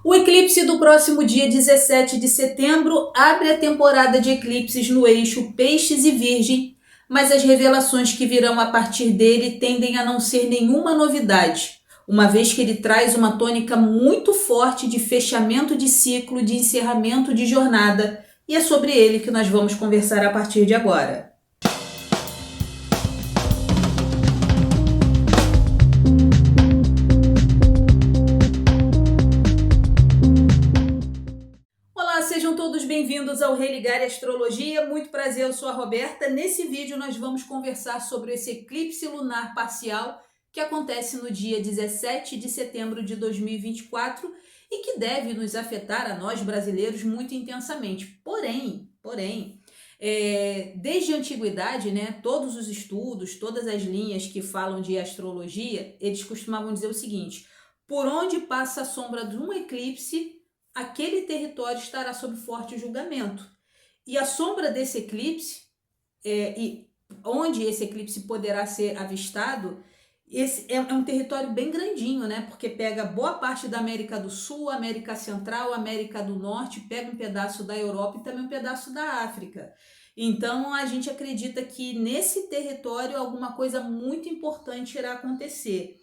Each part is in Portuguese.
O eclipse do próximo dia 17 de setembro abre a temporada de eclipses no eixo Peixes e Virgem, mas as revelações que virão a partir dele tendem a não ser nenhuma novidade, uma vez que ele traz uma tônica muito forte de fechamento de ciclo, de encerramento de jornada, e é sobre ele que nós vamos conversar a partir de agora. Sejam todos bem-vindos ao Religar Astrologia. Muito prazer, eu sou a Roberta. Nesse vídeo nós vamos conversar sobre esse eclipse lunar parcial que acontece no dia 17 de setembro de 2024 e que deve nos afetar a nós brasileiros muito intensamente. Porém, desde a antiguidade, né, todos os estudos, todas as linhas que falam de astrologia, eles costumavam dizer o seguinte: por onde passa a sombra de um eclipse, aquele território estará sob forte julgamento. E a sombra desse eclipse, e onde esse eclipse poderá ser avistado, esse é um território bem grandinho, né? Porque pega boa parte da América do Sul, América Central, América do Norte, pega um pedaço da Europa e também um pedaço da África. Então a gente acredita que nesse território alguma coisa muito importante irá acontecer,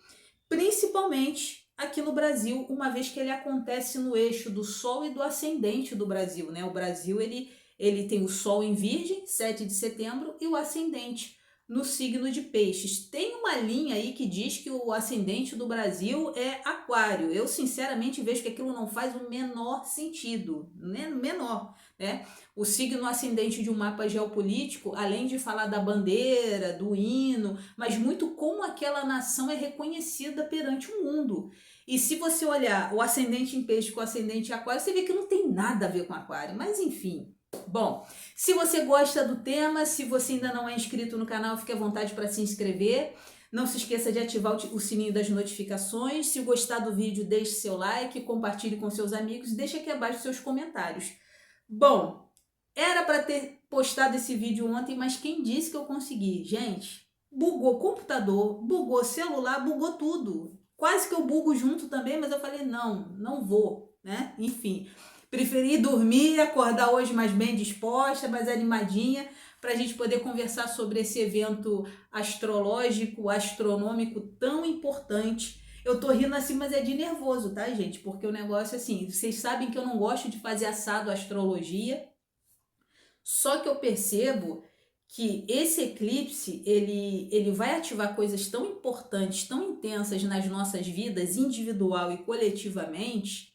principalmente aqui no Brasil, uma vez que ele acontece no eixo do Sol e do ascendente do Brasil, né? O Brasil, ele tem o Sol em Virgem, 7 de setembro, e o ascendente no signo de Peixes. Tem uma linha aí que diz que o ascendente do Brasil é Aquário. Eu, sinceramente, vejo que aquilo não faz o menor sentido, né? Menor, né? O signo ascendente de um mapa geopolítico, além de falar da bandeira, do hino, mas muito como aquela nação é reconhecida perante o mundo. E se você olhar o ascendente em Peixe com o ascendente em Aquário, você vê que não tem nada a ver com Aquário, mas enfim. Bom, se você gosta do tema, se você ainda não é inscrito no canal, fique à vontade para se inscrever. Não se esqueça de ativar o sininho das notificações. Se gostar do vídeo, deixe seu like, compartilhe com seus amigos e deixe aqui abaixo seus comentários. Bom, era para ter postado esse vídeo ontem, mas quem disse que eu consegui? Gente, bugou computador, bugou celular, bugou tudo. Quase que eu bugo junto também, mas eu falei, não vou, né? Enfim, preferi dormir, acordar hoje mais bem disposta, mais animadinha, para a gente poder conversar sobre esse evento astrológico, astronômico tão importante. Eu tô rindo assim, mas é de nervoso, tá, gente? Porque o negócio, assim, vocês sabem que eu não gosto de fazer assado astrologia, só que eu percebo que esse eclipse, ele vai ativar coisas tão importantes, tão intensas nas nossas vidas, individual e coletivamente,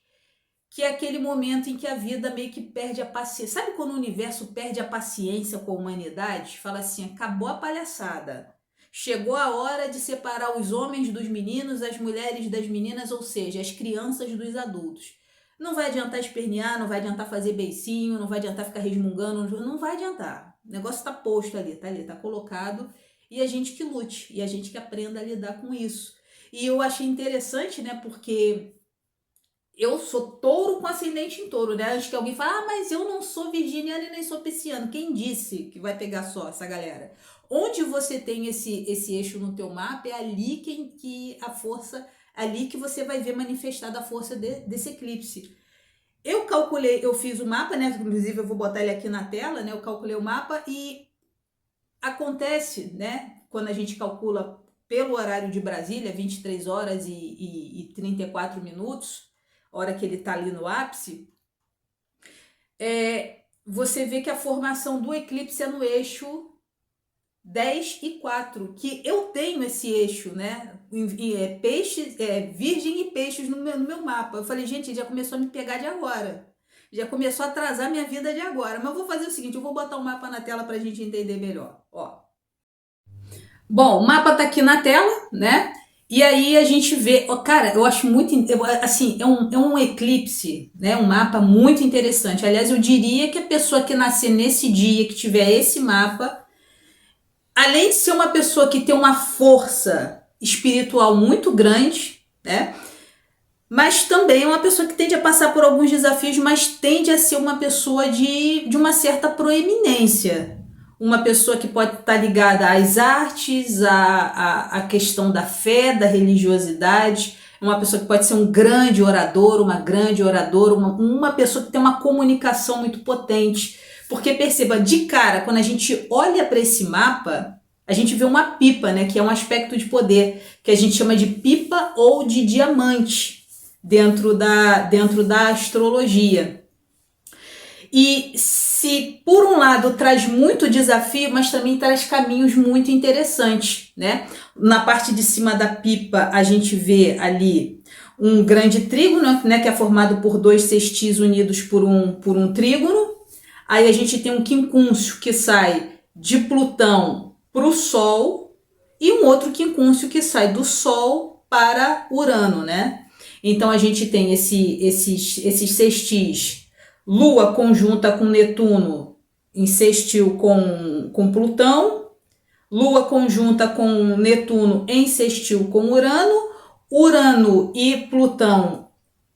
que é aquele momento em que a vida meio que perde a paciência. Sabe quando o universo perde a paciência com a humanidade? Fala assim, acabou a palhaçada. Chegou a hora de separar os homens dos meninos, as mulheres das meninas, ou seja, as crianças dos adultos. Não vai adiantar espernear, não vai adiantar fazer beicinho, não vai adiantar ficar resmungando, não vai adiantar. O negócio está posto ali, tá colocado, e a gente que lute, e a gente que aprenda a lidar com isso. E eu achei interessante, né, porque eu sou touro com ascendente em touro, né? Acho que alguém fala, mas eu não sou virginiana e nem sou pisciano. Quem disse que vai pegar só essa galera? Onde você tem esse eixo no teu mapa, é ali que a força, ali que você vai ver manifestada a força desse eclipse. Eu calculei, eu fiz o mapa, né? Inclusive eu vou botar ele aqui na tela, né? Eu calculei o mapa e acontece, né? Quando a gente calcula pelo horário de Brasília, 23 horas e 34 minutos, hora que ele está ali no ápice, você vê que a formação do eclipse é no eixo 10 e 4, que eu tenho esse eixo, né? Peixes, Virgem e Peixes no meu mapa. Eu falei, gente, já começou a me pegar de agora. Já começou a atrasar minha vida de agora. Mas eu vou fazer o seguinte, eu vou botar o mapa na tela para a gente entender melhor. Ó. Bom, o mapa tá aqui na tela, né? E aí a gente vê, cara, eu acho muito, assim, é um eclipse, né? Um mapa muito interessante. Aliás, eu diria que a pessoa que nascer nesse dia, que tiver esse mapa, além de ser uma pessoa que tem uma força espiritual muito grande, né? Mas também é uma pessoa que tende a passar por alguns desafios, mas tende a ser uma pessoa de uma certa proeminência. Uma pessoa que pode estar ligada às artes, à questão da fé, da religiosidade. uma pessoa que pode ser um grande orador, uma grande oradora, uma pessoa que tem uma comunicação muito potente. Porque perceba, de cara, quando a gente olha para esse mapa, a gente vê uma pipa, né, que é um aspecto de poder, que a gente chama de pipa ou de diamante dentro da astrologia. E se por um lado traz muito desafio, mas também traz caminhos muito interessantes, né? Na parte de cima da pipa a gente vê ali um grande trígono, né, que é formado por 2 sextis unidos por um trígono. Aí a gente tem um quincúncio que sai de Plutão para o Sol e um outro quincúncio que sai do Sol para Urano, né? Então a gente tem esses sextis, Lua conjunta com Netuno em sextil com Plutão, Lua conjunta com Netuno em sextil com Urano, Urano e Plutão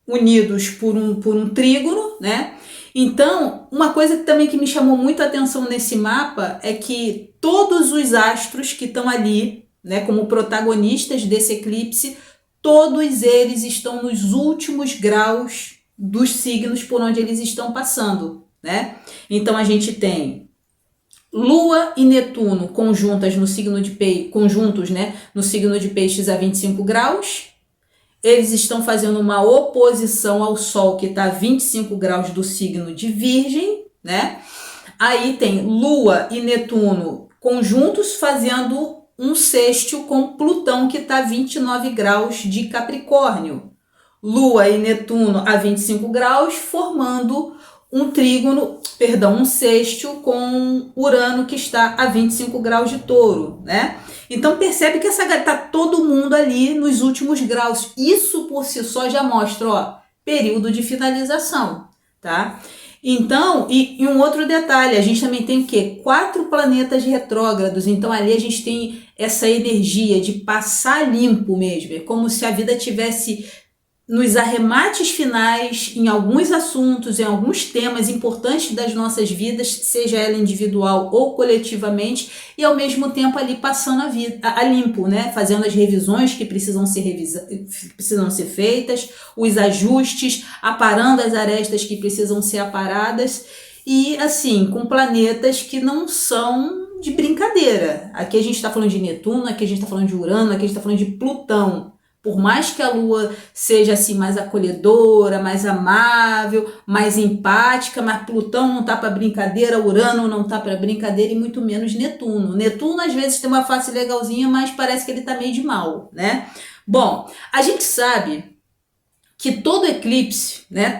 unidos por um trígono, né? Então, uma coisa também que me chamou muito a atenção nesse mapa é que todos os astros que estão ali, né, como protagonistas desse eclipse, todos eles estão nos últimos graus dos signos por onde eles estão passando, né? Então a gente tem Lua e Netuno conjuntos, né, no signo de Peixes a 25 graus. Eles estão fazendo uma oposição ao Sol que está a 25 graus do signo de Virgem, né? Aí tem Lua e Netuno conjuntos fazendo um sextil com Plutão que está a 29 graus de Capricórnio. Lua e Netuno a 25 graus, formando um sextil com Urano que está a 25 graus de Touro, né? Então percebe que tá todo mundo ali nos últimos graus. Isso por si só já mostra, ó, período de finalização, tá? Então, e um outro detalhe, a gente também tem o quê? 4 planetas retrógrados, então ali a gente tem essa energia de passar limpo mesmo, é como se a vida tivesse nos arremates finais, em alguns assuntos, em alguns temas importantes das nossas vidas, seja ela individual ou coletivamente, e ao mesmo tempo ali passando a vida a limpo, né? Fazendo as revisões que precisam ser feitas, os ajustes, aparando as arestas que precisam ser aparadas, e assim, com planetas que não são de brincadeira. Aqui a gente está falando de Netuno, aqui a gente está falando de Urano, aqui a gente está falando de Plutão. Por mais que a Lua seja assim mais acolhedora, mais amável, mais empática, mas Plutão não tá para brincadeira, Urano não tá para brincadeira e muito menos Netuno. Netuno às vezes tem uma face legalzinha, mas parece que ele tá meio de mal, né? Bom, a gente sabe que todo eclipse, né,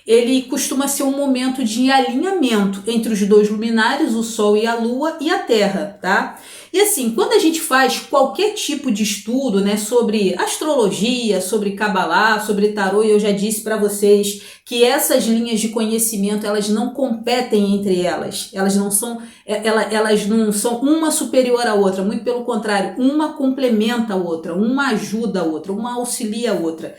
ele costuma ser um momento de alinhamento entre os 2 luminares, o Sol e a Lua, e a Terra, tá? E assim, quando a gente faz qualquer tipo de estudo, né, sobre astrologia, sobre Cabalá, sobre tarô, e eu já disse para vocês que essas linhas de conhecimento, elas não competem entre elas. Elas não são uma superior à outra, muito pelo contrário, uma complementa a outra, uma ajuda a outra, uma auxilia a outra.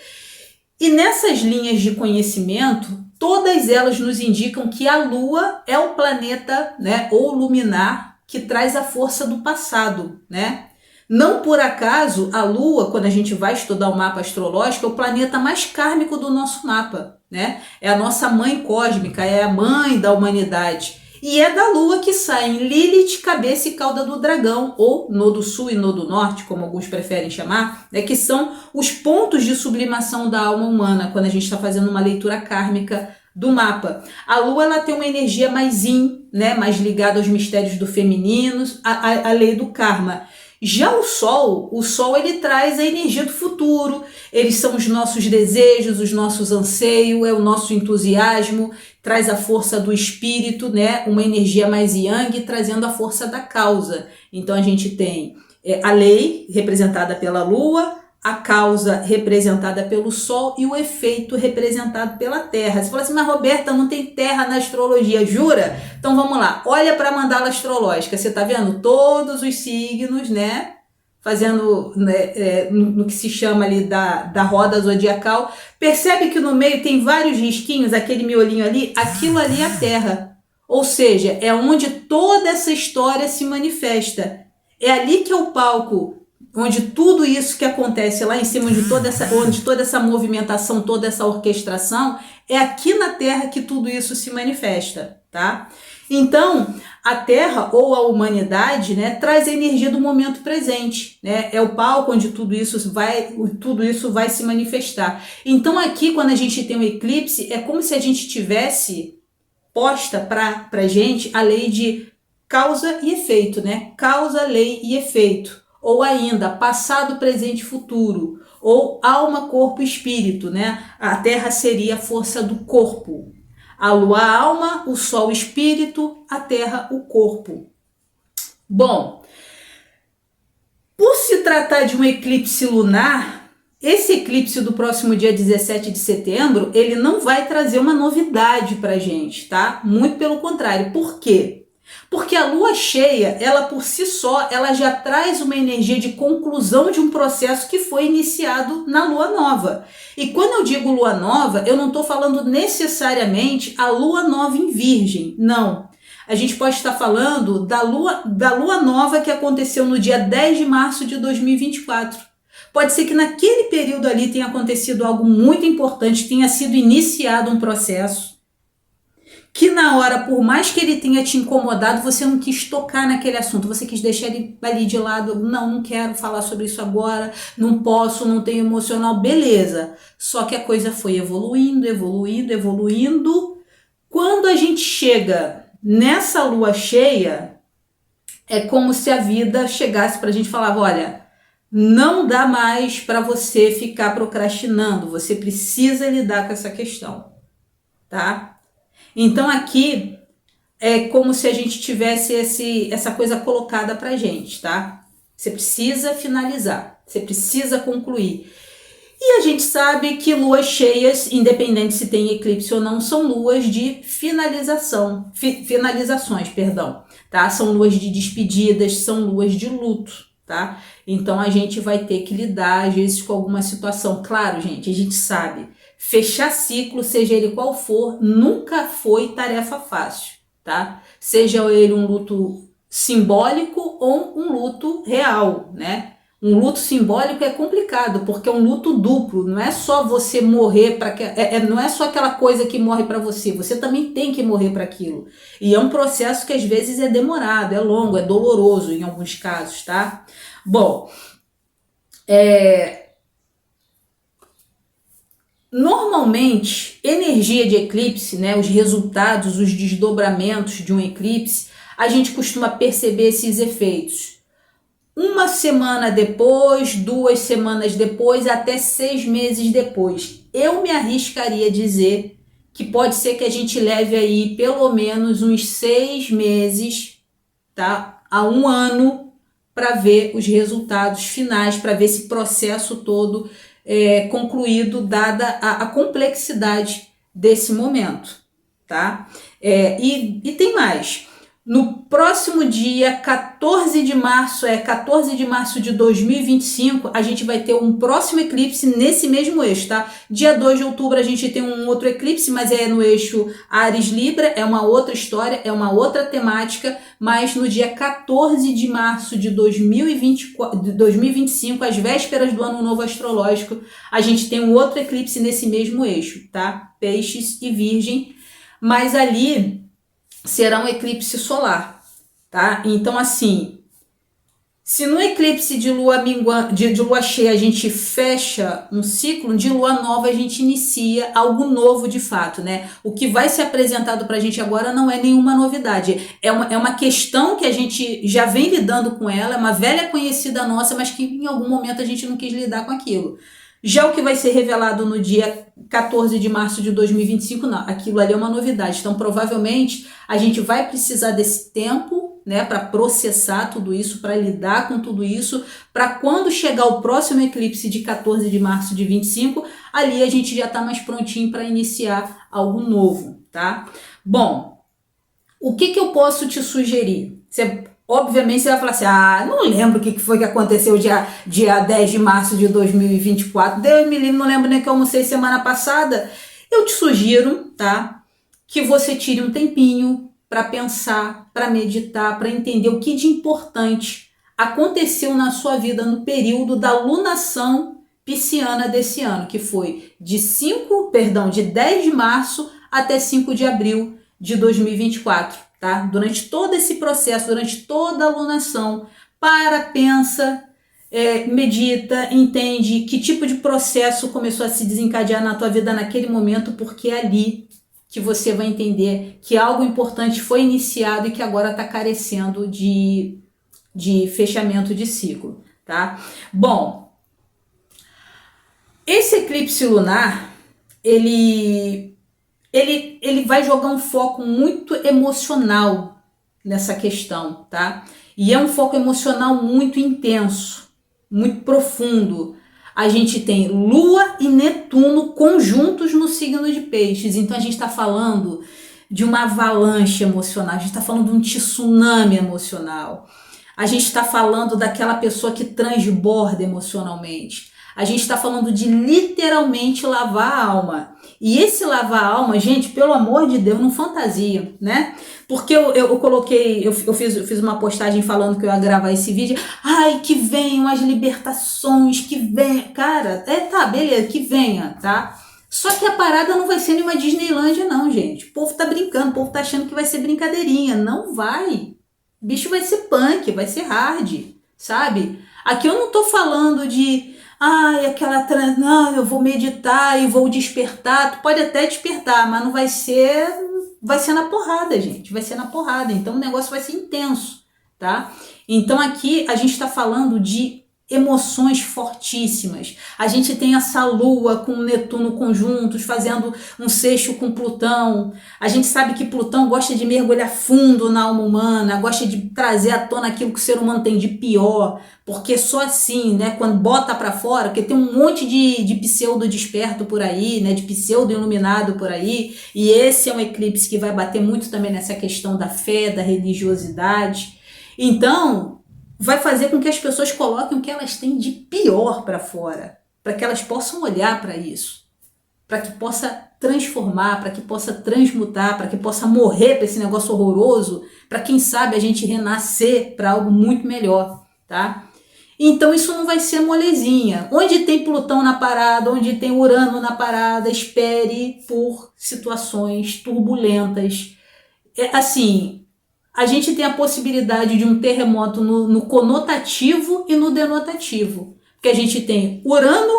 E nessas linhas de conhecimento, todas elas nos indicam que a Lua é o planeta, né, ou luminar que traz a força do passado, né? Não por acaso a Lua, quando a gente vai estudar o mapa astrológico, é o planeta mais kármico do nosso mapa, né? É a nossa mãe cósmica, é a mãe da humanidade. E é da Lua que saem Lilith, cabeça e cauda do dragão, ou Nodo Sul e Nodo Norte, como alguns preferem chamar, né? Que são os pontos de sublimação da alma humana, quando a gente está fazendo uma leitura kármica do mapa. A Lua, ela tem uma energia mais yin, né, mais ligada aos mistérios do feminino, a lei do karma. Já o Sol ele traz a energia do futuro, eles são os nossos desejos, os nossos anseios, é o nosso entusiasmo, traz a força do espírito, né, uma energia mais yang, trazendo a força da causa. Então a gente tem a lei representada pela Lua, a causa representada pelo Sol e o efeito representado pela Terra. Você fala assim, mas Roberta, não tem Terra na astrologia, jura? Então vamos lá, olha para a mandala astrológica, você está vendo todos os signos, né? Fazendo, né, no que se chama ali da roda zodiacal. Percebe que no meio tem vários risquinhos, aquele miolinho ali, aquilo ali é a Terra. Ou seja, é onde toda essa história se manifesta. É ali que é o palco onde tudo isso que acontece lá em cima, onde toda essa movimentação, toda essa orquestração, é aqui na Terra que tudo isso se manifesta, tá? Então, a Terra ou a humanidade, né, traz a energia do momento presente, né? É o palco onde tudo isso vai se manifestar. Então, aqui, quando a gente tem um eclipse, é como se a gente tivesse posta para a gente a lei de causa e efeito, né? Causa, lei e efeito. Ou ainda, passado, presente e futuro. Ou alma, corpo e espírito, né? A Terra seria a força do corpo. A Lua, a alma, o Sol, o espírito, a Terra, o corpo. Bom, por se tratar de um eclipse lunar, esse eclipse do próximo dia 17 de setembro, ele não vai trazer uma novidade pra gente, tá? Muito pelo contrário. Por quê? Porque a lua cheia, ela por si só, ela já traz uma energia de conclusão de um processo que foi iniciado na lua nova. E quando eu digo lua nova, eu não estou falando necessariamente a lua nova em Virgem, não. A gente pode estar falando da lua nova que aconteceu no dia 10 de março de 2024. Pode ser que naquele período ali tenha acontecido algo muito importante, tenha sido iniciado um processo que na hora, por mais que ele tenha te incomodado, você não quis tocar naquele assunto, você quis deixar ele ali de lado, não quero falar sobre isso agora, não posso, não tenho emocional, beleza. Só que a coisa foi evoluindo. Quando a gente chega nessa lua cheia, é como se a vida chegasse pra gente e falava, olha, não dá mais para você ficar procrastinando, você precisa lidar com essa questão, tá? Então aqui é como se a gente tivesse essa coisa colocada pra gente, tá? Você precisa finalizar, você precisa concluir. E a gente sabe que luas cheias, independente se tem eclipse ou não, são luas de finalizações, perdão, tá? São luas de despedidas, são luas de luto, tá? Então a gente vai ter que lidar às vezes com alguma situação. Claro, gente, a gente sabe, fechar ciclo, seja ele qual for, nunca foi tarefa fácil, tá? Seja ele um luto simbólico ou um luto real, né? Um luto simbólico é complicado, porque é um luto duplo, não é só você morrer para não é só aquela coisa que morre para você, você também tem que morrer para aquilo. E é um processo que às vezes é demorado, é longo, é doloroso em alguns casos, tá? Bom, normalmente, energia de eclipse, né, os resultados, os desdobramentos de um eclipse, a gente costuma perceber esses efeitos. Uma semana depois, 2 semanas depois, até 6 meses depois. Eu me arriscaria a dizer que pode ser que a gente leve aí pelo menos uns 6 meses, tá, a 1 ano para ver os resultados finais, para ver esse processo todo concluído, dada a complexidade desse momento, tá? E tem mais. No próximo dia 14 de março de 2025, a gente vai ter um próximo eclipse nesse mesmo eixo, tá? Dia 2 de outubro a gente tem um outro eclipse, mas é no eixo Áries-Libra, é uma outra história, é uma outra temática, mas no dia 14 de março de 2025, às vésperas do Ano Novo Astrológico, a gente tem um outro eclipse nesse mesmo eixo, tá? Peixes e Virgem, mas ali será um eclipse solar, tá? Então, assim, se no eclipse de lua de lua cheia a gente fecha um ciclo, de lua nova a gente inicia algo novo de fato, né? O que vai ser apresentado pra gente agora não é nenhuma novidade, é uma questão que a gente já vem lidando com ela, é uma velha conhecida nossa, mas que em algum momento a gente não quis lidar com aquilo. Já o que vai ser revelado no dia 14 de março de 2025, não, aquilo ali é uma novidade. Então, provavelmente, a gente vai precisar desse tempo, né, para processar tudo isso, para lidar com tudo isso, para quando chegar o próximo eclipse de 14 de março de 25, ali a gente já está mais prontinho para iniciar algo novo, tá? Bom, o que eu posso te sugerir? Obviamente você vai falar assim, não lembro o que foi que aconteceu dia 10 de março de 2024, Deus me livre, não lembro nem que eu almocei semana passada. Eu te sugiro, tá, que você tire um tempinho para pensar, para meditar, para entender o que de importante aconteceu na sua vida no período da lunação pisciana desse ano, que foi de 10 de março até 5 de abril de 2024, tá? Durante todo esse processo, durante toda a lunação, pensa, medita, entende que tipo de processo começou a se desencadear na tua vida naquele momento, porque é ali que você vai entender que algo importante foi iniciado e que agora está carecendo de fechamento de ciclo, tá? Bom, esse eclipse lunar, ele vai jogar um foco muito emocional nessa questão, tá? E é um foco emocional muito intenso, muito profundo. A gente tem Lua e Netuno conjuntos no signo de Peixes, então a gente está falando de uma avalanche emocional, a gente está falando de um tsunami emocional. A gente está falando daquela pessoa que transborda emocionalmente. A gente está falando de literalmente lavar a alma. E esse lavar a alma, gente, pelo amor de Deus, não fantasia, né? Porque eu fiz uma postagem falando que eu ia gravar esse vídeo. Ai, que venham as libertações, que venham. Cara, tá, beleza, que venha, tá? Só que a parada não vai ser nenhuma Disneylândia, não, gente. O povo tá brincando, o povo tá achando que vai ser brincadeirinha. Não vai. O bicho vai ser punk, vai ser hard, sabe? Aqui eu não tô falando de, não, eu vou meditar e vou despertar. Tu pode até despertar, mas não vai ser na porrada, gente. Vai ser na porrada. Então o negócio vai ser intenso, tá? Então aqui a gente tá falando de emoções fortíssimas. A gente tem essa Lua com Netuno conjuntos, fazendo um sexto com Plutão. A gente sabe que Plutão gosta de mergulhar fundo na alma humana, gosta de trazer à tona aquilo que o ser humano tem de pior, porque só assim, né, quando bota para fora, porque tem um monte de pseudo desperto por aí, né, de pseudo iluminado por aí, e esse é um eclipse que vai bater muito também nessa questão da fé, da religiosidade. Então, vai fazer com que as pessoas coloquem o que elas têm de pior para fora, para que elas possam olhar para isso, para que possa transformar, para que possa transmutar, para que possa morrer para esse negócio horroroso, para quem sabe a gente renascer para algo muito melhor, tá? Então isso não vai ser molezinha. Onde tem Plutão na parada, onde tem Urano na parada, espere por situações turbulentas. Assim, a gente tem a possibilidade de um terremoto no conotativo e no denotativo. Porque a gente tem Urano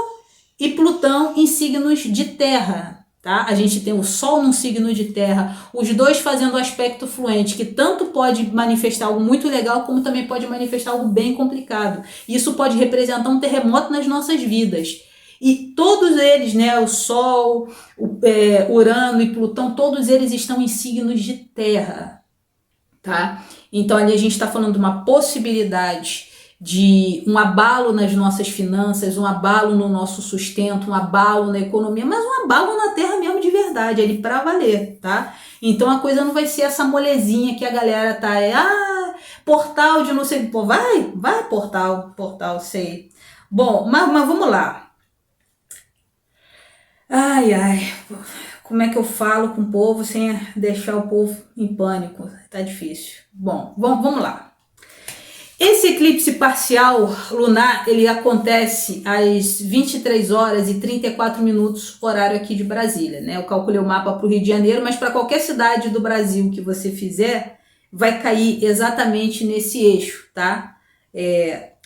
e Plutão em signos de terra, tá? A gente tem o Sol num signo de terra, os dois fazendo aspecto fluente, que tanto pode manifestar algo muito legal, como também pode manifestar algo bem complicado. Isso pode representar um terremoto nas nossas vidas. E todos eles, né, o Sol, Urano e Plutão, todos eles estão em signos de terra. Tá? Então ali a gente está falando de uma possibilidade de um abalo nas nossas finanças, um abalo no nosso sustento, um abalo na economia, mas um abalo na terra mesmo de verdade, ali para valer, tá? Então a coisa não vai ser essa molezinha que a galera tá, portal de não sei, pô, vai portal, sei. Bom, mas vamos lá. Como é que eu falo com o povo sem deixar o povo em pânico? Tá difícil. Bom, vamos lá. Esse eclipse parcial lunar, ele acontece às 23 horas e 34 minutos, horário aqui de Brasília, né? Eu calculei o mapa para o Rio de Janeiro, mas para qualquer cidade do Brasil que você fizer, vai cair exatamente nesse eixo, tá?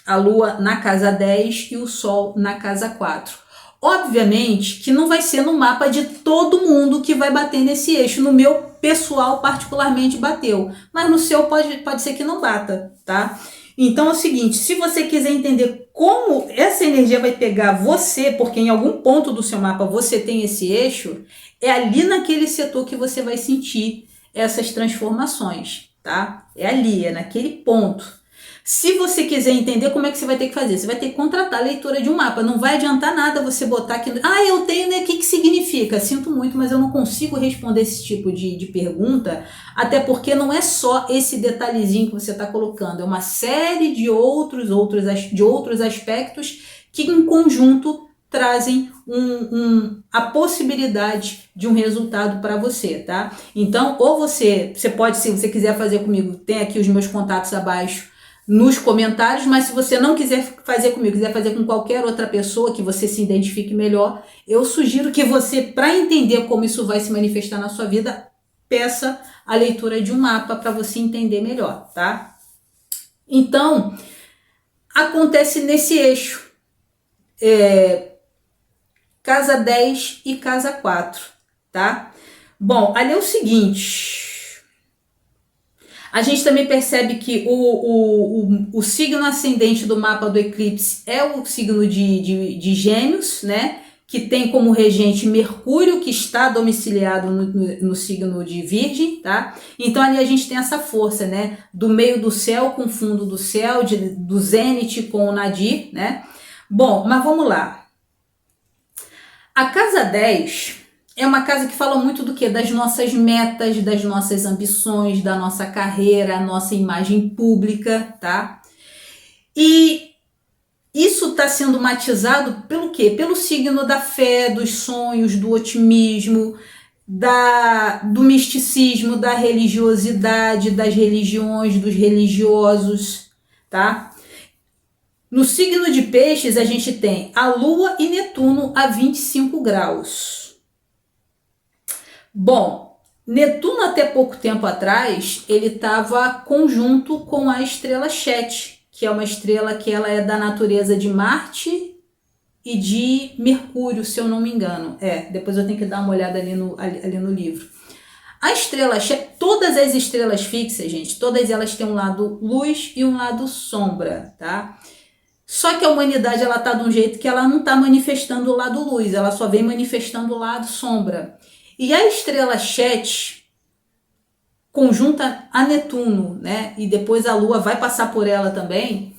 A Lua na casa 10 e o Sol na casa 4. Obviamente que não vai ser no mapa de todo mundo que vai bater nesse eixo. No meu pessoal, particularmente, bateu. Mas no seu pode ser que não bata, tá? Então é o seguinte, se você quiser entender como essa energia vai pegar você, porque em algum ponto do seu mapa você tem esse eixo, é ali naquele setor que você vai sentir essas transformações, tá? É ali, é naquele ponto. Se você quiser entender como é que você vai ter que fazer, você vai ter que contratar a leitura de um mapa. Não vai adiantar nada você botar aqui, eu tenho, né? O que significa? Sinto muito, mas eu não consigo responder esse tipo de pergunta, até porque não é só esse detalhezinho que você está colocando, é uma série de outros aspectos que em conjunto trazem a possibilidade de um resultado para você, tá? Então, ou você pode, se você quiser fazer comigo, tem aqui os meus contatos abaixo nos comentários, mas se você não quiser fazer comigo, quiser fazer com qualquer outra pessoa que você se identifique melhor, eu sugiro que você, para entender como isso vai se manifestar na sua vida, peça a leitura de um mapa para você entender melhor, tá? Então, acontece nesse eixo, casa 10 e casa 4, tá? Bom, ali é o seguinte, a gente também percebe que o signo ascendente do mapa do eclipse é o signo de Gêmeos, né? Que tem como regente Mercúrio, que está domiciliado no signo de Virgem, tá? Então ali a gente tem essa força, né? Do meio do céu com o fundo do céu, do zênite com o nadir, né? Bom, mas vamos lá. A casa 10 é uma casa que fala muito do quê? Das nossas metas, das nossas ambições, da nossa carreira, a nossa imagem pública, tá? E isso está sendo matizado pelo quê? Pelo signo da fé, dos sonhos, do otimismo, do misticismo, da religiosidade, das religiões, dos religiosos, tá? No signo de Peixes, a gente tem a Lua e Netuno a 25 graus. Bom, Netuno até pouco tempo atrás, ele estava conjunto com a estrela Chet, que é uma estrela que ela é da natureza de Marte e de Mercúrio, se eu não me engano. Depois eu tenho que dar uma olhada ali no livro. A estrela Chet, todas as estrelas fixas, gente, todas elas têm um lado luz e um lado sombra, tá? Só que a humanidade, ela tá de um jeito que ela não tá manifestando o lado luz, ela só vem manifestando o lado sombra. E a estrela Chet, conjunta a Netuno, né? E depois a Lua vai passar por ela também.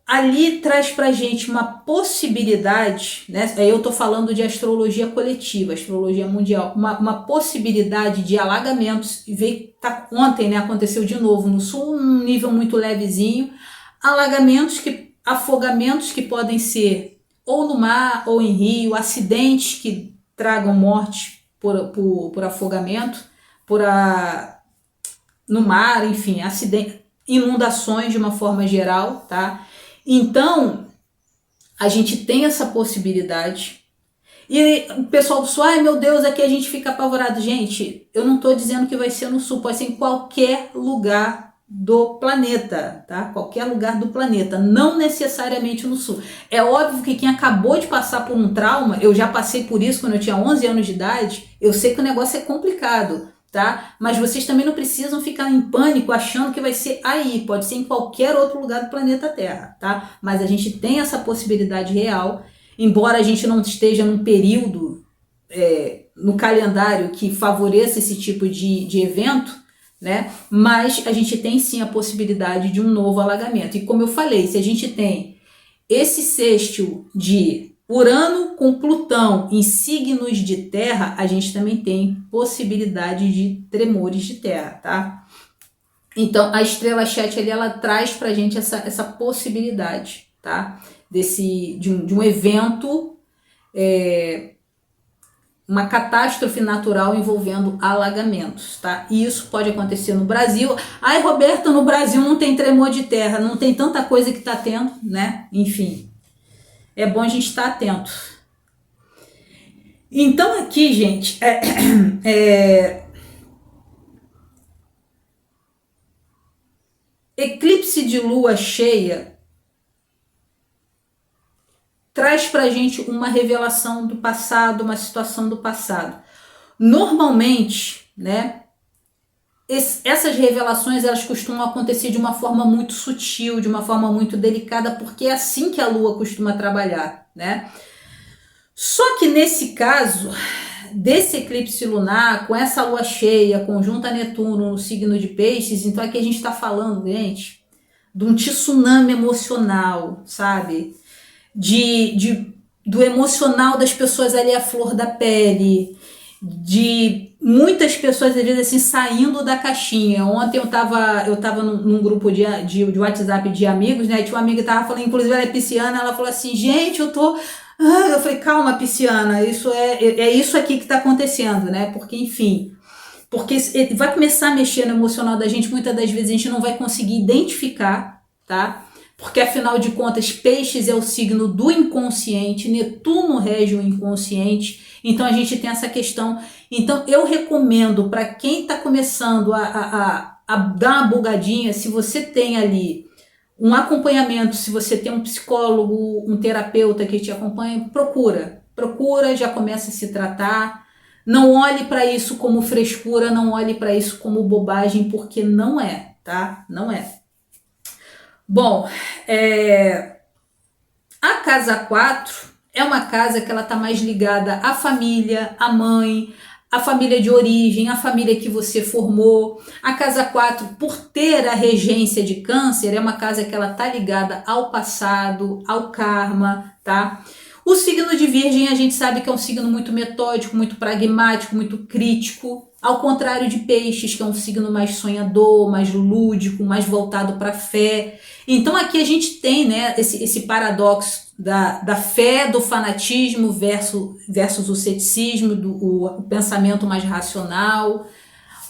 Ali traz pra gente uma possibilidade, né? Aí eu tô falando de astrologia coletiva, astrologia mundial, uma possibilidade de alagamentos. E veio, ontem, né, aconteceu de novo no sul, um nível muito levezinho. Afogamentos que podem ser ou no mar ou em rio, acidentes que tragam morte por afogamento, no mar, enfim, inundações de uma forma geral, tá? Então, a gente tem essa possibilidade. E o pessoal do sul, ai meu Deus, aqui a gente fica apavorado. Gente, eu não tô dizendo que vai ser no sul, pode ser em qualquer lugar do planeta, tá? Qualquer lugar do planeta, não necessariamente no sul. É óbvio que quem acabou de passar por um trauma, eu já passei por isso quando eu tinha 11 anos de idade, eu sei que o negócio é complicado, tá? Mas vocês também não precisam ficar em pânico achando que vai ser aí, pode ser em qualquer outro lugar do planeta Terra, tá? Mas a gente tem essa possibilidade real, embora a gente não esteja num período no calendário que favoreça esse tipo de evento, né? Mas a gente tem sim a possibilidade de um novo alagamento. E como eu falei, se a gente tem esse sextil de Urano com Plutão em signos de terra, a gente também tem possibilidade de tremores de terra, tá? Então a estrela Chet ali, ela traz pra gente essa possibilidade, tá? De um evento, uma catástrofe natural envolvendo alagamentos, tá? E isso pode acontecer no Brasil. Ai, Roberta, no Brasil não tem tremor de terra, não tem tanta coisa que tá tendo, né? Enfim, é bom a gente estar atento. Então aqui, gente, eclipse de lua cheia traz pra gente uma revelação do passado, uma situação do passado. Normalmente, né, essas revelações, elas costumam acontecer de uma forma muito sutil, de uma forma muito delicada, porque é assim que a Lua costuma trabalhar, né? Só que nesse caso, desse eclipse lunar, com essa Lua cheia, conjunta a Netuno no signo de Peixes, então aqui a gente está falando, gente, de um tsunami emocional, sabe? Do emocional das pessoas ali à flor da pele, de muitas pessoas às vezes assim saindo da caixinha. Ontem eu tava num grupo de WhatsApp de amigos, né? Tinha uma amiga que tava falando, inclusive ela é pisciana, ela falou assim, gente, eu falei, calma, pisciana, isso é isso aqui que tá acontecendo, né? Porque, enfim, porque ele vai começar a mexer no emocional da gente, muitas das vezes a gente não vai conseguir identificar, tá? Porque afinal de contas, Peixes é o signo do inconsciente, Netuno rege o inconsciente, então a gente tem essa questão. Então eu recomendo para quem está começando a dar uma bugadinha, se você tem ali um acompanhamento, se você tem um psicólogo, um terapeuta que te acompanha, procura, já começa a se tratar. Não olhe para isso como frescura, não olhe para isso como bobagem, porque não é, tá? Não é. Bom, a casa 4 é uma casa que ela tá mais ligada à família, à mãe, à família de origem, à família que você formou. A casa 4, por ter a regência de Câncer, é uma casa que ela tá ligada ao passado, ao karma, tá? O signo de Virgem a gente sabe que é um signo muito metódico, muito pragmático, muito crítico, ao contrário de Peixes, que é um signo mais sonhador, mais lúdico, mais voltado para a fé. Então aqui a gente tem, né, esse paradoxo da fé, do fanatismo versus o ceticismo, o pensamento mais racional,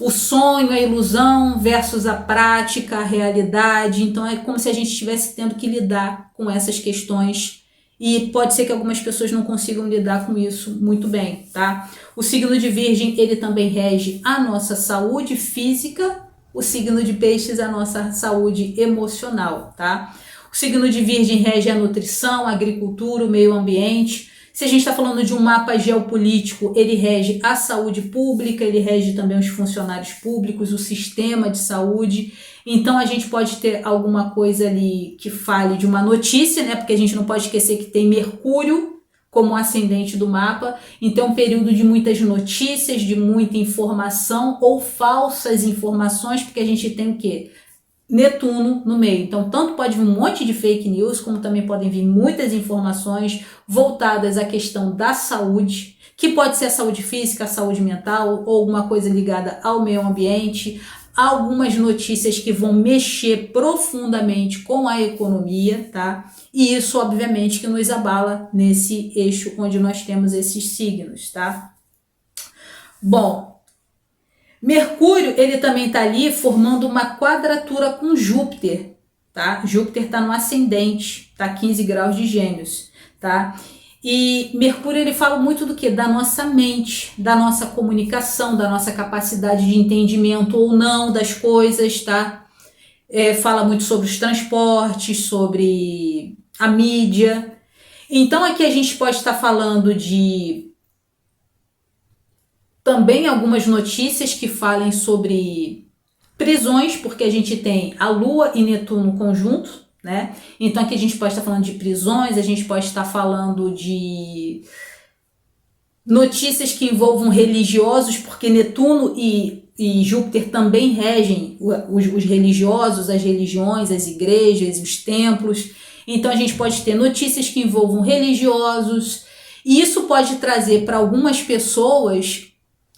o sonho, a ilusão versus a prática, a realidade. Então é como se a gente estivesse tendo que lidar com essas questões e pode ser que algumas pessoas não consigam lidar com isso muito bem, tá? O signo de Virgem, ele também rege a nossa saúde física, o signo de Peixes a nossa saúde emocional, tá? O signo de Virgem rege a nutrição, a agricultura, o meio ambiente. Se a gente está falando de um mapa geopolítico, ele rege a saúde pública, ele rege também os funcionários públicos, o sistema de saúde. Então a gente pode ter alguma coisa ali que fale de uma notícia, né? Porque a gente não pode esquecer que tem Mercúrio como ascendente do mapa. Então é um período de muitas notícias, de muita informação ou falsas informações, porque a gente tem o quê? Netuno no meio. Então tanto pode vir um monte de fake news, como também podem vir muitas informações voltadas à questão da saúde, que pode ser a saúde física, a saúde mental ou alguma coisa ligada ao meio ambiente, algumas notícias que vão mexer profundamente com a economia, tá? E isso, obviamente, que nos abala nesse eixo onde nós temos esses signos, tá? Bom, Mercúrio, ele também está ali formando uma quadratura com Júpiter, tá? Júpiter está no ascendente, tá? 15 graus de Gêmeos, tá? E Mercúrio, ele fala muito do que? Da nossa mente, da nossa comunicação, da nossa capacidade de entendimento ou não das coisas, tá? Fala muito sobre os transportes, sobre a mídia. Então aqui a gente pode estar falando de também algumas notícias que falem sobre prisões, porque a gente tem a Lua e Netuno conjunto, né? Então aqui a gente pode estar falando de prisões, a gente pode estar falando de notícias que envolvam religiosos, porque Netuno e Júpiter também regem os religiosos, as religiões, as igrejas, os templos. Então a gente pode ter notícias que envolvam religiosos, e isso pode trazer para algumas pessoas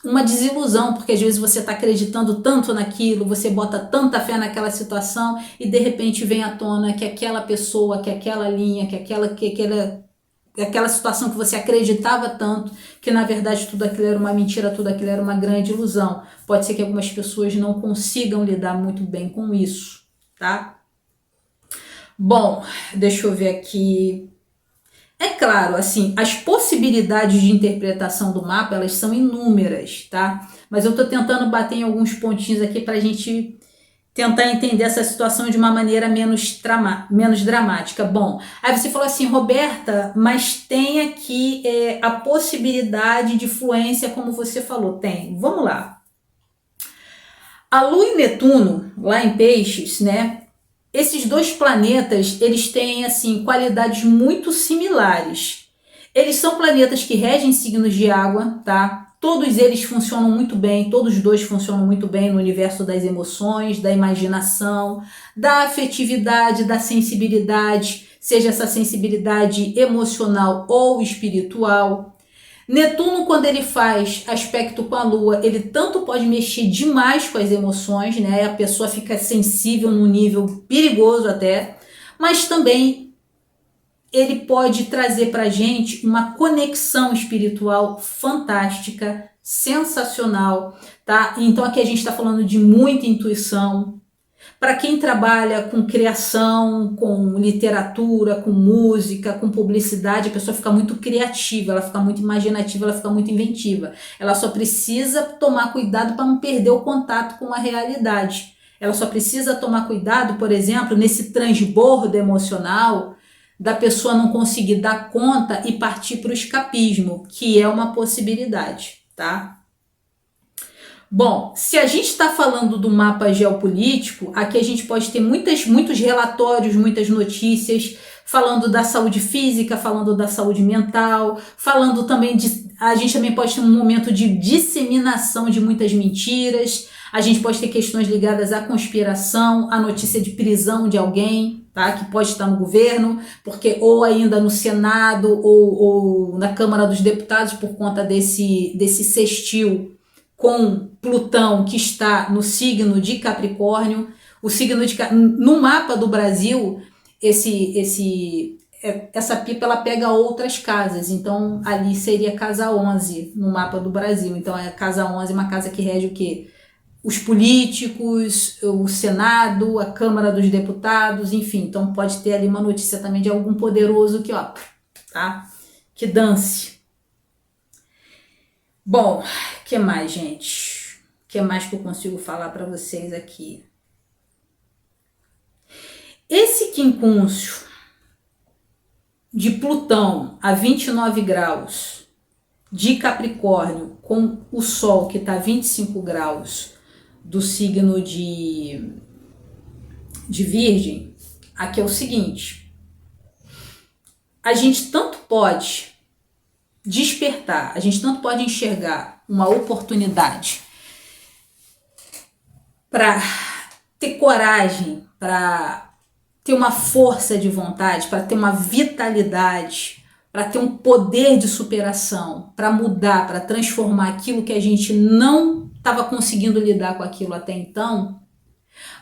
uma desilusão, porque às vezes você está acreditando tanto naquilo, você bota tanta fé naquela situação e de repente vem à tona que aquela pessoa, que aquela linha, que aquela situação que você acreditava tanto, que na verdade tudo aquilo era uma mentira, tudo aquilo era uma grande ilusão. Pode ser que algumas pessoas não consigam lidar muito bem com isso, tá? Bom, deixa eu ver aqui. É claro, assim, as possibilidades de interpretação do mapa, elas são inúmeras, tá? Mas eu estou tentando bater em alguns pontinhos aqui para a gente tentar entender essa situação de uma maneira menos dramática. Bom, aí você falou assim, Roberta, mas tem aqui a possibilidade de fluência, como você falou. Tem. Vamos lá. A Lua e Netuno, lá em Peixes, né? Esses dois planetas, eles têm, assim, qualidades muito similares. Eles são planetas que regem signos de água, tá? Todos eles funcionam muito bem, todos dois funcionam muito bem no universo das emoções, da imaginação, da afetividade, da sensibilidade, seja essa sensibilidade emocional ou espiritual. Netuno, quando ele faz aspecto com a Lua, ele tanto pode mexer demais com as emoções, né? A pessoa fica sensível num nível perigoso até, mas também ele pode trazer para a gente uma conexão espiritual fantástica, sensacional, tá? Então aqui a gente está falando de muita intuição. Para quem trabalha com criação, com literatura, com música, com publicidade, a pessoa fica muito criativa, ela fica muito imaginativa, ela fica muito inventiva. Ela só precisa tomar cuidado para não perder o contato com a realidade. Ela só precisa tomar cuidado, por exemplo, nesse transbordo emocional, da pessoa não conseguir dar conta e partir para o escapismo, que é uma possibilidade, tá? Bom, se a gente está falando do mapa geopolítico, aqui a gente pode ter muitos relatórios, muitas notícias, falando da saúde física, falando da saúde mental, falando também de... A gente também pode ter um momento de disseminação de muitas mentiras, a gente pode ter questões ligadas à conspiração, à notícia de prisão de alguém, tá? Que pode estar no governo, porque ou ainda no Senado ou na Câmara dos Deputados, por conta desse sextil com Plutão, que está no signo de Capricórnio. O signo de no mapa do Brasil, essa pipa ela pega outras casas, então ali seria casa 11 no mapa do Brasil. Então a casa 11 é uma casa que rege o quê? Os políticos, o Senado, a Câmara dos Deputados, enfim. Então pode ter ali uma notícia também de algum poderoso que, ó, tá? Que dance. Bom, o que mais, gente? O que mais que eu consigo falar para vocês aqui? Esse quincúncio de Plutão a 29 graus de Capricórnio com o Sol que está a 25 graus do signo de Virgem, aqui é o seguinte: a gente tanto pode despertar, a gente tanto pode enxergar uma oportunidade para ter coragem, para ter uma força de vontade, para ter uma vitalidade, para ter um poder de superação, para mudar, para transformar aquilo que a gente não estava conseguindo lidar com aquilo até então.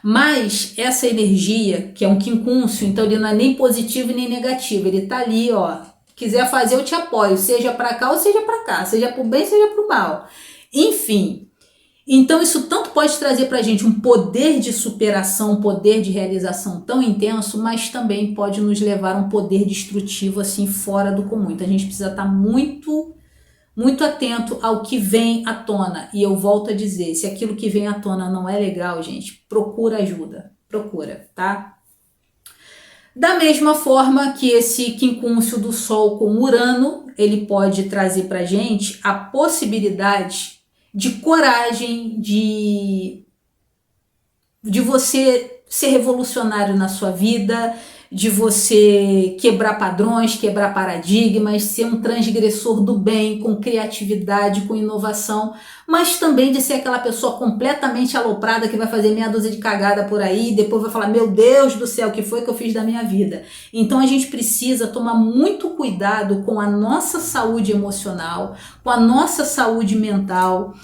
Mas essa energia, que é um quincúncio, então ele não é nem positivo nem negativo, ele tá ali, ó. Quiser fazer, eu te apoio, seja para cá ou seja para cá, seja para o bem, seja para o mal. Enfim, então isso tanto pode trazer para a gente um poder de superação, um poder de realização tão intenso, mas também pode nos levar a um poder destrutivo assim fora do comum. Então a gente precisa estar muito atento ao que vem à tona. E eu volto a dizer, se aquilo que vem à tona não é legal, gente, procura ajuda, procura, tá? Da mesma forma que esse quincúncio do Sol com Urano, ele pode trazer pra gente a possibilidade de coragem, de você ser revolucionário na sua vida, de você quebrar padrões, quebrar paradigmas, ser um transgressor do bem, com criatividade, com inovação, mas também de ser aquela pessoa completamente aloprada que vai fazer meia dúzia de cagada por aí e depois vai falar, meu Deus do céu, o que foi que eu fiz da minha vida? Então a gente precisa tomar muito cuidado com a nossa saúde emocional, com a nossa saúde mental.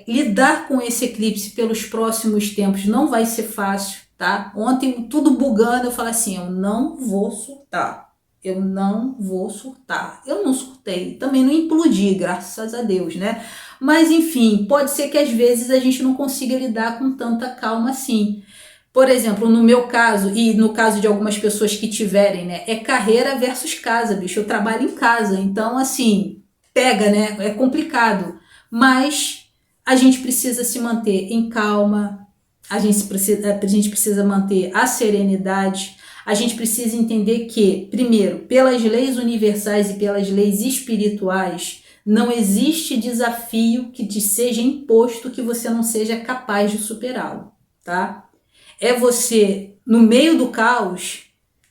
Lidar com esse eclipse pelos próximos tempos não vai ser fácil, tá? Ontem tudo bugando, eu falei assim, eu não vou surtar, eu não vou surtar. Eu não surtei, também não implodi, graças a Deus, né? Mas enfim, pode ser que às vezes a gente não consiga lidar com tanta calma assim. Por exemplo, no meu caso e no caso de algumas pessoas que tiverem, né? É carreira versus casa, bicho, eu trabalho em casa, então assim, pega, né? É complicado. Mas a gente precisa se manter em calma, a gente precisa manter a serenidade, a gente precisa entender que, primeiro, pelas leis universais e pelas leis espirituais, não existe desafio que te seja imposto que você não seja capaz de superá-lo, tá? É você, no meio do caos,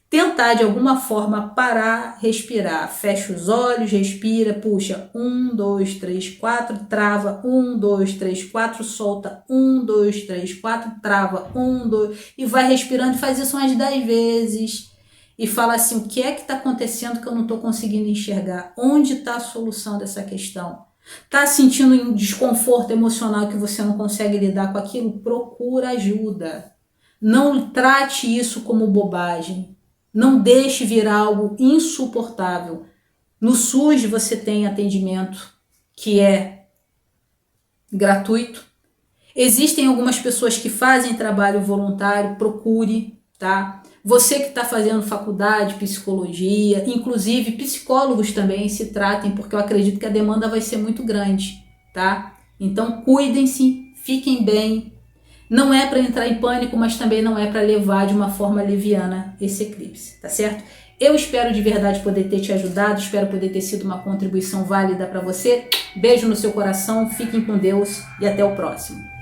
tentar de alguma forma parar, respirar. Fecha os olhos, respira, puxa. 1, 2, 3, 4, trava. 1, 2, 3, 4, solta. 1, 2, 3, 4, trava. 1, 2. E vai respirando e faz isso umas 10 vezes. E fala assim, o que é que está acontecendo que eu não estou conseguindo enxergar? Onde está a solução dessa questão? Está sentindo um desconforto emocional que você não consegue lidar com aquilo? Procura ajuda. Não trate isso como bobagem. Não deixe virar algo insuportável. No SUS você tem atendimento que é gratuito. Existem algumas pessoas que fazem trabalho voluntário, procure, tá? Você que está fazendo faculdade, psicologia, inclusive psicólogos também se tratem, porque eu acredito que a demanda vai ser muito grande, tá? Então cuidem-se, fiquem bem. Não é para entrar em pânico, mas também não é para levar de uma forma leviana esse eclipse, tá certo? Eu espero de verdade poder ter te ajudado, espero poder ter sido uma contribuição válida para você. Beijo no seu coração, fiquem com Deus e até o próximo.